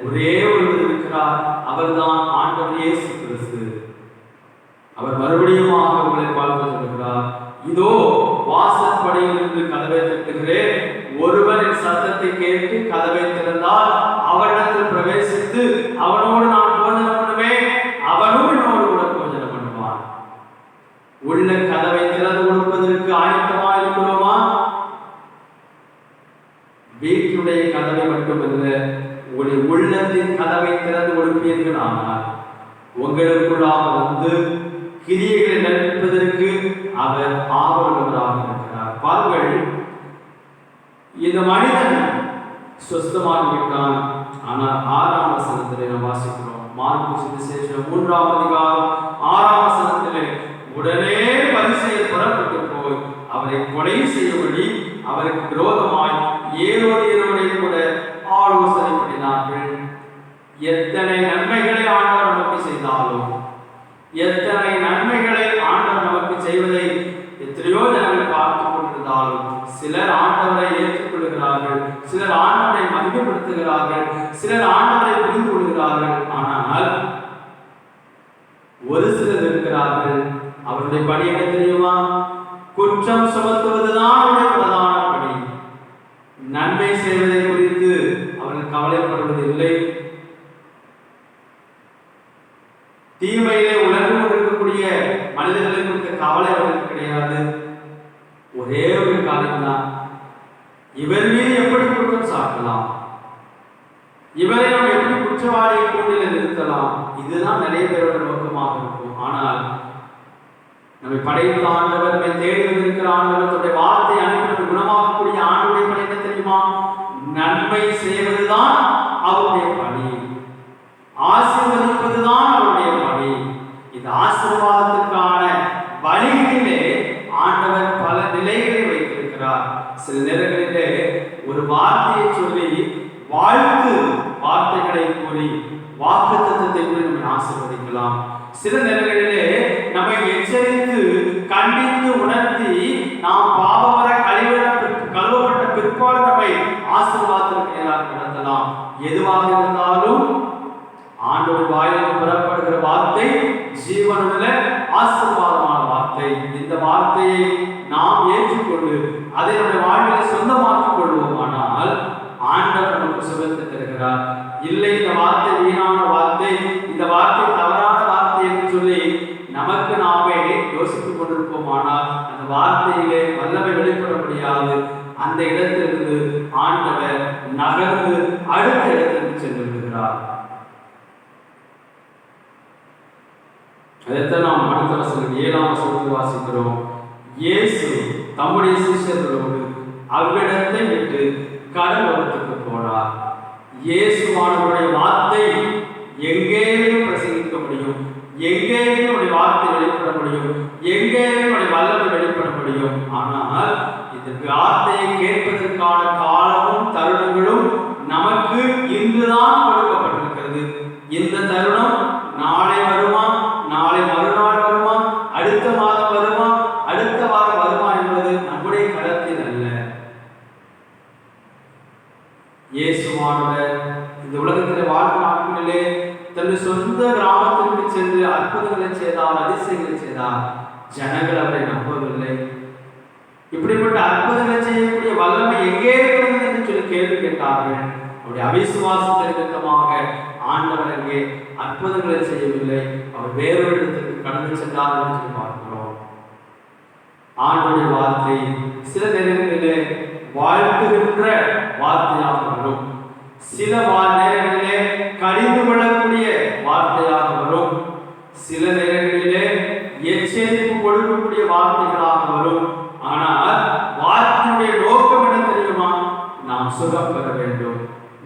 ஒரே ஒருவர் இருக்கிறார். அவர்தான் ஆண்டவர் இயேசு கிறிஸ்து. அவர் மறுபடியுமாக உங்களை பார்த்து சொல்கிறார், இதோ வாசற்படியில் இருந்து கதவை தட்டுகிறேன், ஒருவன் என் சத்தத்தை கேட்டு கதவை திறந்தால் அவரிடத்தில் பிரவேசித்து அவனோடு நான் போஜனம் பண்ணுவேன், அவனும் என்னோடு கூட போஜனம் பண்ணுவான். உள்ள கதவை திறந்து கொடுப்பதற்கு ஆயத்தமா இருக்கிறோமா? வீட்டுடைய கதவை மட்டுமல்ல, உங்களுடைய உள்ளத்தின் கதவை திறந்து கொடுப்பீர்கள். ஆனால் உங்களுக்குள்ளாக வந்து கிரியைகளை நடப்பதற்கு அவர் ஆவலுள்ளவராக இருக்கிறார். பாருங்கள், இந்த மனிதன் சுஸ்தமாகிவிட்டான். ஆனால் 6ஆம் வசனத்திலே நாம் வாசிக்கிறோம், மார்க்கு சுவிசேஷம் 3ஆம் அதிகாரம் 6ஆம் வசனத்திலே, உடனே பரிசேயர் புறப்பட்டு போய் அவரை கொலை செய்யும்படி அவருக்கு விரோதமாய் ஏரோதியரோடு கூட ஆலோசனை பண்ணினார்கள். எத்தனை நன்மைகளை ஆண்டவர் நமக்கு செய்தாலும், எத்தனை நன்மைகளை ஆண்டவர் நமக்கு செய்வதை எத்தனையோ ஜனங்கள் பார்த்து கொண்டிருந்தாலும், சிலர் ஆண்டவரை ஏற்றுக்கொள்கிறார்கள், சிலர் ஆண்டவரை மகிமைப்படுத்துகிறார்கள், சிலர் ஆண்டவரை புரிந்து கொள்கிறார்கள். ஆனால் ஒரு சிலர் இருக்கிறார்கள், அவருடைய பணி என்ன தெரியுமா? குற்றம் சுமத்துவதுதான் அவருடைய பிரதான பணி. நன்மை செய்வதை குறித்து அவர்கள் கவலைப்படுவதில்லை. தீமையிலே உணர்வு கொண்டிருக்கக்கூடிய மனிதர்களை குறித்த கவலை அவர்களுக்கு கிடையாது. ஒரே ஒரு காரியம்தான், இவர் மீது எப்படி குற்றம் சாட்டலாம், இவரை நாம் எப்படி குற்றவாளியை கூண்டில் நிறுத்தலாம், இதுதான் நிறைய பேரோட நோக்கமாக இருக்கும். ஆனால் நம்மை படைத்த ஆண்டவர், நம்மை தேடி வந்திருக்கிற ஆண்டவர், தன்னுடைய வார்த்தை அனுப்பி நம்மை குணமாக்கக்கூடிய ஆண்டுடைய பணி என்ன தெரியுமா? நன்மை செய்வதுதான் அவருடைய பணி, ஆசீர்வதிப்பதுதான் அவருடைய பணி. இந்த ஆசீர்வாதத்திற்கான வழிகளிலே ஆண்டவர் பல நிலைகளை வைத்திருக்கிறார். சில நேரங்களிலே ஒரு வார்த்தையை சொல்லி வாழ்த்து வார்த்தைகளை கூறி வாக்குத்தத்தத்தை கூறி நம்மை ஆசீர்வதிக்கலாம். சில நேரங்களிலே நம்மை எச்சரித்து கண்டித்து உணர்த்தி நாம் பாவமர கழுவப்பட்ட பிற்பாடு நம்மை ஆசீர்வாதத்திற்கு நேராக நடத்தலாம். எதுவாக இருந்தாலும் ஆண்டவர் வாயிலிருந்து புறப்படுகிற வார்த்தை ஜீவனுள்ள ஆசீர்வாதமான வார்த்தை. இந்த வார்த்தையை நாம் ஏற்றுக்கொண்டு அதை நம்முடைய வாழ்வில் சொந்தமாக்கிக் கொள்வோமானால் ஆண்டவர் நமக்கு சுகத்தை தருகிறார். இல்லை இந்த வார்த்தை வீணான வார்த்தை, இந்த வார்த்தை தவறான வார்த்தை என்று சொல்லி நமக்கு நாமே யோசித்துக் கொண்டிருப்போமானால் அந்த வார்த்தையிலே வல்லமை வெளிப்பட முடியாது. அந்த இடத்திலிருந்து ஆண்டவர் நகர்ந்து அடுத்த இடத்திற்கு சென்று விடுகிறார். அதைத்தான் நாம் அடுத்த வசனம் 7ஆம் வசனத்தில் வாசிக்கிறோம். இயேசு தம்முடைய சிஷ்யர்களோடு அவ்விடத்தை விட்டு கடலோரத்துக்கு போனார். இயேசுவானவருடைய வார்த்தை எங்கேயும் பிரசங்கிக்க முடியும், எங்கேயும் உடைய வார்த்தை வெளிப்பட முடியும், எங்கேயும் உடைய வல்லமை வெளிப்பட முடியும். ஆனால் இந்த வார்த்தையை கேட்பதற்கான காலமும் தருணங்களும் நமக்கு இன்றுதான் கொடுக்கப்பட்டிருக்கிறது. இந்த தருணம் நாளை வருமா, நாளை மறுநாள் வருமா, அடுத்த மாதம் வருமா, அடுத்த வாரம் வருமா என்பது நம்முடைய களத்தில் அல்ல. இயேசுவானவர் இந்த உலகத்தில் வாழ்ந்த நாட்களிலே தன்னுடைய சொந்த கிராமத்திற்கு சென்று அற்புதங்களை செய்தார், அதிசயங்களை செய்தார். ஜனங்கள் அவரை நம்பவில்லை. இப்படிப்பட்ட அற்புதங்களை செய்யக்கூடிய வல்லமை எங்கே இருக்கிறது என்று சொல்லி கேள்வி கேட்டார்கள். அவருடைய அவிசுவாசத்தின் நிமித்தமாக ஆண்டவர் அங்கே அற்புதங்களை செய்யவில்லை, அவர் வேறொரு இடத்திற்கு கடந்து சென்றார் என்று சொல்லி பார்க்கிறோம். ஆண்டவருடைய வார்த்தை சில நேரங்களிலே வாழ்த்துகின்ற வார்த்தையாக வரும், சில நேரங்களிலே கடிந்து கொள்ளக்கூடிய வார்த்தையாக வரும், சில நேரங்களிலே எச்சரிப்பு கொடுக்கக்கூடிய வார்த்தைகளாக வரும். ஆனால் வார்த்தையுடைய நோக்கம் என்ன தெரியுமா? நாம் சுகம் பெற வேண்டும்,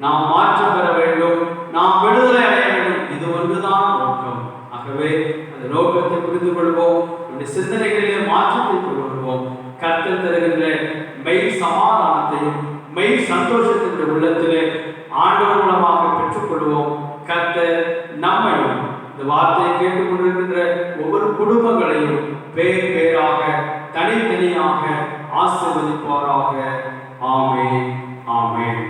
நாம் மாற்றம் பெற வேண்டும், நாம் விடுதலை அடைய வேண்டும். இது ஒன்றுதான் நோக்கம். ஆகவே அந்த நோக்கத்தை புரிந்து கொள்வோம், நம்முடைய சிந்தனைகளிலே மாற்றத்தை கொண்டு வருவோம். கர்த்தர் தருகின்ற மெய் சமாதானத்தையும் மெய் சந்தோஷத்தினுடைய உள்ளத்திலே ஆண்டவர் மூலமாக பெற்றுக்கொள்வோம். கர்த்தர் நம்மையும் இந்த வார்த்தையை கேட்டுக்கொண்டிருக்கின்ற ஒவ்வொரு குடும்பங்களையும் பேர் பேராக தனித்தனியாக ஆசீர்வதிப்பாராக. ஆமென், ஆமென்.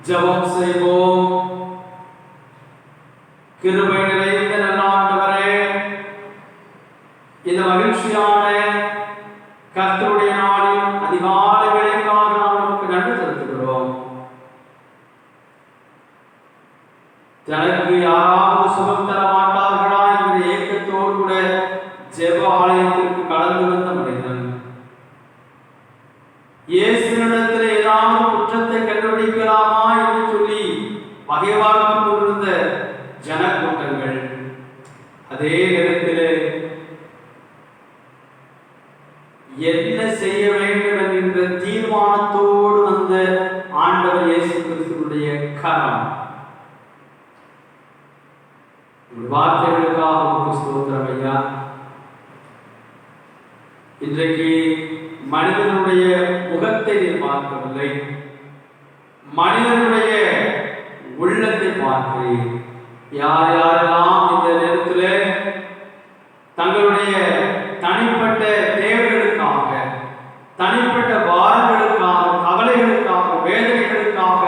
ஜெபம் செய்வோம். கிருபை நிறைந்த நல்ல ஆண்டவரே, இந்த மகிழ்ச்சியான கர்த்தருடைய நாளில் அதிகாலை வேளைக்காக நாம் நமக்கு நன்றி செலுத்துகிறோம். தனக்கு யாராவது சுகம் தர மாட்டார்களா என்ற ஏக்கத்தோடு கூட ஜெப ஆலயத்திற்கு கடந்து வந்த மனிதன் இயேசுவினிடத்தில் ஏதாவது குற்றத்தை கண்டுபிடிக்கலாமா என்று சொல்லி பகைவார்த்து கொண்டிருந்த ஜனக்கூட்டங்கள், அதே நேரத்தில் என்ன செய்ய வேண்டும் என்கின்ற தீர்மானத்தோடு வந்த ஆண்டவர் இயேசு கிறிஸ்துவுடைய கரம். வார்த்தைகளுக்காக உங்களுக்கு ஸ்தோத்திரம் ஐயா. இன்றைக்கு மனிதனுடைய முகத்தை நீர் பார்க்கவில்லை, மனிதனுடைய உள்ளத்தை பார்க்கிறீர். யார் யாரெல்லாம் இந்த நேரத்தில் தங்களுடைய தனிப்பட்ட தேவைகளுக்காக, தனிப்பட்ட பாரங்களுக்காக, கவலைகளுக்காக, வேதனைகளுக்காக,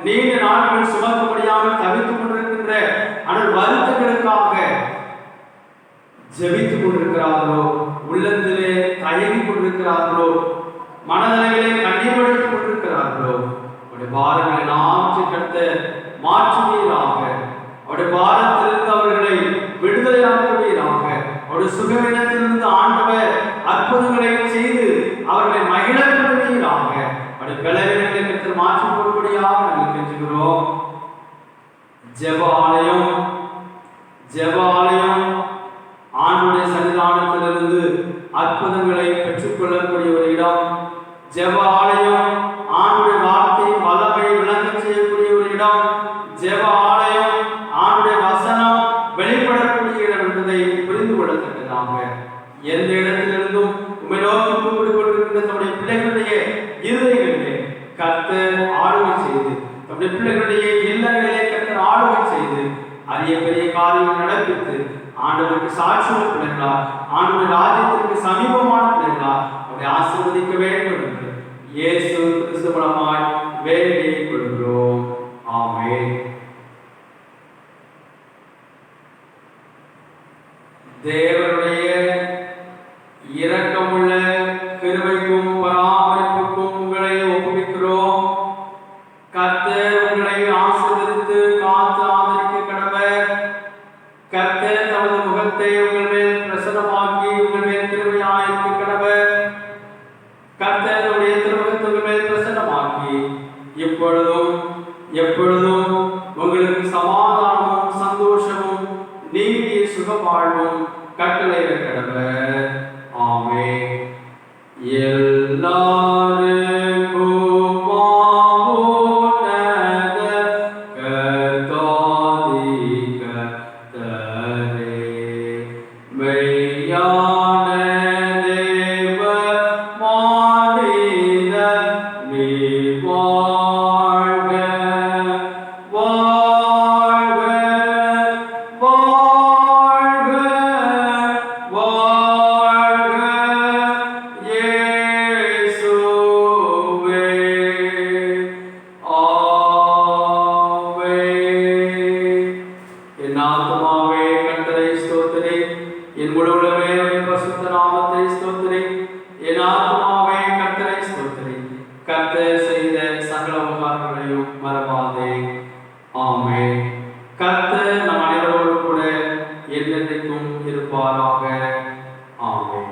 நீண்ட நாட்கள் சுமக்க முடியாமல் தவித்துக் கொண்டிருக்கின்ற ஆனால் வருத்தங்களுக்காக ஜெபித்துக் கொண்டிருக்கிறார்களோ, உள்ளத்திலே தயங்கிக் கொண்டிருக்கிறார்களோ, மனதளவிலே கண்ணீர் வடித்துக் கொண்டிருக்கிறார்களோ, அவருடைய பாரங்களை நாற்று மாற்றுவீராக, அவருடைய பாரத்திலிருந்து அவர்களை விடுதலையாக்குவீராக, அவருடைய சுகவீனத்திலிருந்து ஆண்டவர் அற்புதங்களை செய்து அவர்களை மகிழப்படுவீராக, அவருடைய பலவீனங்களை கற்று மாற்றிக் கொள்ளும்படியாக நாங்கள் கெஞ்சுகிறோம். ஜெப ஆலயம் ஆண்டுடைய சன்னிதானத்திலிருந்து அற்புதங்களை பெற்றுக்கொள்ளக்கூடிய ஒரு இடம். ஜெப ஆலயம் ஆண்டுடைய வார்த்தை வல்லமை விளங்க செய்யக்கூடிய ஒரு இடம். ஜெப ஆலயம் ஆண்டுடைய வசனம் வெளிப்படக்கூடிய இடம் என்பதை புரிந்து கொள்ளத்தக்கதாக எந்த இடத்திலிருந்தும் உம்மை நோக்கி கூப்பிட்டுக் கொண்டிருக்கின்ற தம்முடைய பிள்ளைகளுடைய இருதயங்களிலே கர்த்தர் ஆளுகை செய்து அவர்களை ஆசீர்வதிக்க வேண்டும் என்று இயேசு கிறிஸ்து மூலமாய் வேண்டிக் கொள்கிறோம். ஆமென். தேவனுடைய இரக்கமுள்ள கிருபைக்கும் பராமரிப்புக்கும் உங்களை ஒப்புவிக்கிறோம். கர்த்தர் உங்களை ஆசீர்வதித்து காத்து ஆதரிக்க கடவர். கர்த்தர் தமது முகத்தை உங்கள் மேல் பிரசன்னமாக்கி உங்கள் மேல் கிருபையாயிருக்க கடவர். கர்த்தர் தம்முடைய திருமுகத்தை உங்கள் மேல் பிரசன்னமாக்கி இப்பொழுதும் எப்பொழுதும் உங்களுக்கு சமாதானமும் சந்தோஷமும் நீடிய சுகவாழ்வும் கட்டளையிட கடவர். ஆமென். கர்த்தர் நம் அனைவரோடு கூட என்றென்றைக்கும் இருப்பாராக. ஆமென்.